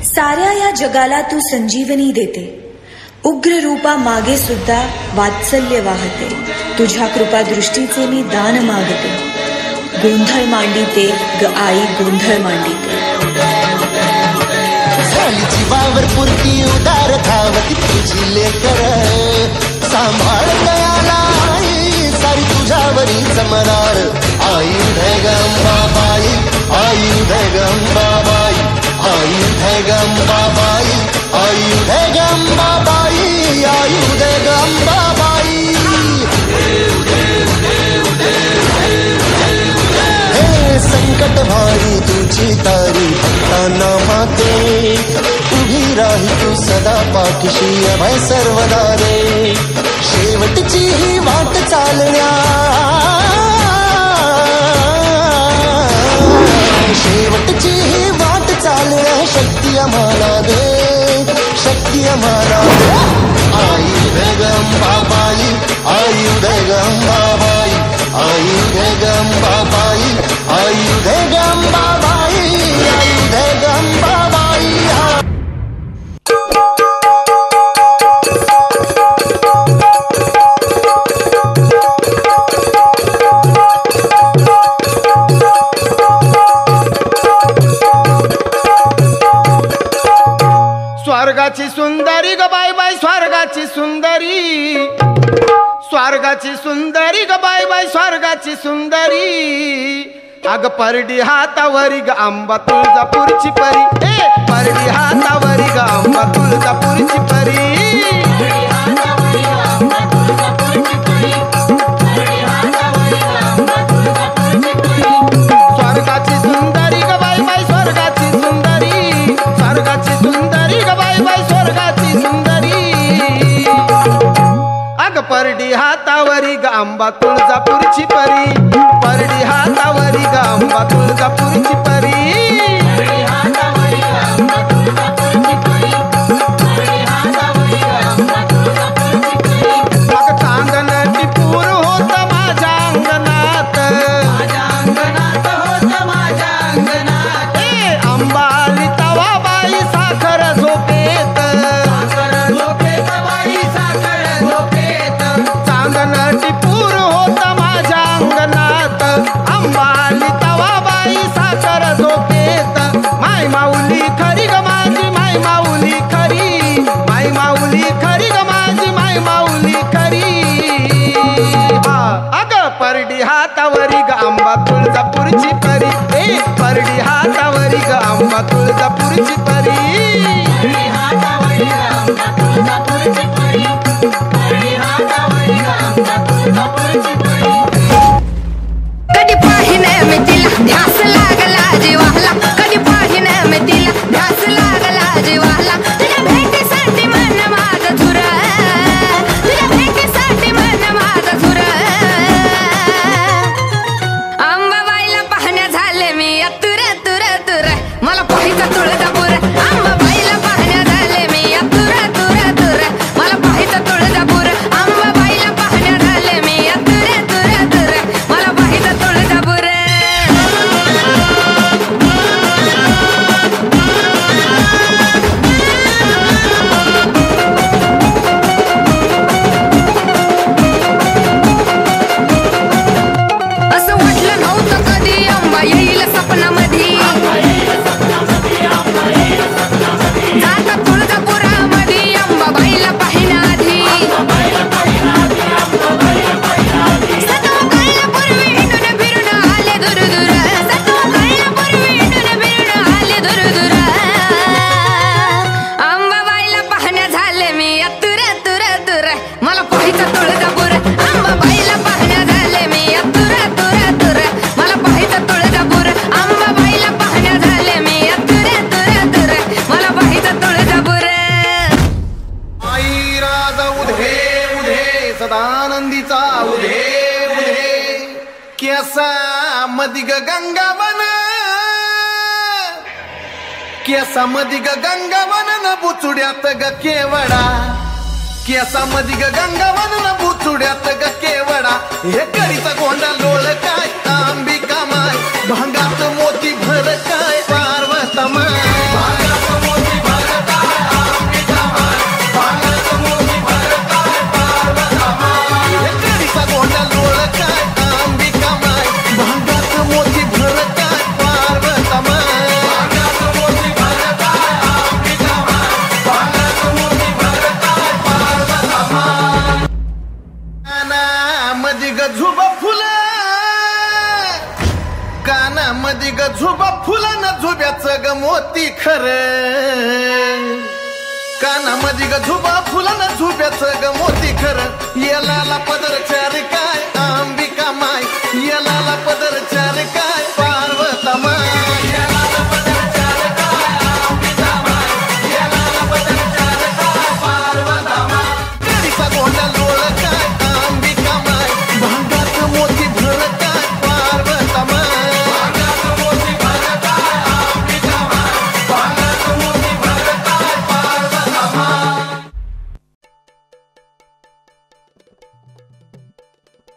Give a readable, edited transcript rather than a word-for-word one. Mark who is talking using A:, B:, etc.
A: साऱ्या या जगाला तू संजीवनी देते, उग्र रूपा मागे सुद्धा वात्सल्य वाहते. तुझ्या कृपा दृष्टीचे मी दान मागते, गोंधळ मांडिते ग आई गोंधळ मांडिते.
B: झाली जीवावर पुरती उदार धावती तुझी लेकर, सांभाळ दयाला आई सारी तुझ्यावरी जमदार. आयुध गंबाबाई, आयुध गंबाबाई, आयुध गंबाबाई, आयुध गंबाबाई, आयुध गंबाबाई. हे संकट भारी तुझी तारी भक्तांना माते, उभी राही तू सदा पाठीशी अभय सर्वदा रे. शेवटची ही वाट चालण्या, शेवटची ही वाट चालण्या शक्ती आम्हाला दे, शक्ती आम्हाला दे. आयुध गंबाबाई, आयुध गंबाबाई, आयुध गंबाबाई, आयुध गंबाबाई, आयुध गंबाबाई.
C: स्वर्गाची सुंदरी ग बाय बाय, स्वर्गाची सुंदरी, स्वर्गाची सुंदरी ग बाय बाय, स्वर्गाची सुंदरी. अग परडी हातावरी ग आंबा तुळजापूरची परी, ए परडी हातावरी ग आंबा तुळजापूरची परी. स्वर्गाची सुंदरी ग बाय बाय, स्वर्गाची सुंदरी, स्वर्गाची सुंदरी ग बाय बाय, स्वर्गाची सुंदरी. अग परडी हातावरी ग आंबा तुळजापूरची परी, परडी हातावरी ग आंबा तुळजापूरची परी. अग चांदण टिपूर होत माझ्या अंगणात, ए आंबाली तवा बाई साखर झोपेत, चांदण टिपूर होत माझ्या अंगणात, आंबाली तवा बाई साखर झोपेत. माय माऊली खरी ग माझी, माय माऊली खरी, माय माऊली खरी ग माझी, माय माऊली खरी. अग परडी हातावरी ग आंबा तुळजापूरची परी, ए परडी हातावरी ग आंबा तुळजापूरची परी.
D: कधी पाहिने मी तिला ध्यास लागला जीवाला, कधी पाहिने मी तिला ध्यास लागला जीवाला. तुझ्या भेटीसाठी मन माझं झुर, तुझ्या भेटीसाठी मन माझं झुर. अंबाबाईला पाहण्या झाले मी तुर तुर तुर, मला पाहायचं तुळजापूर. अंबाबाईला पाहण्या झाले मी तुर तुर तुर, मला पाहायचं तुळजापूर. अंबाबाईला पाहण्या झाले मी तुर तुर तुर, मला पाहायचं तुळजापूर. असं वाटलं नव्हतं कधी अंबा येईल सपनामध्ये, जाता तुळजापुरामध्ये अंबाबाईला पाहण्याआधी. सतवा कळल्यापूर्वी हिंडून फिरून आले दूर दूर, सतवा कळल्यापूर्वी हिंडून फिरून आले दूर दूर. अंबाबाईला पाहण्या झाले मी तुर तुर तुर, मला पाहायचं तुळजापूर. अंबाबाईला पाहण्या झाले मी तुर तुर तुर, मला पाहायचं तुळजापूर. अंबाबाईला पाहण्या झाले मी तुर तुर तुर, मला पाहायचं तुळजापूर.
C: आई राजा उधे उधे सदानंदीचा उधे उधे, केसा मदिग गंगावन, केसा मदिग गंगावन न बुचुड्यात ग केवडा, केसा मदिग गंगावन न बुचुड्यात ग केवडा. हे करीचा गोंडा लोळ काय अंबिका माय, भांगात मोती भर काय पार्वता माय, भांगात मोती कानामध्ये ग झुबा फुलानं झुब्याचं ग मोती खरं, कानामध्ये ग झुबा फुलानं झुब्याचं ग मोती खरं. येलाला पदर चार काय अंबिका माय, येलाला पदर चार काय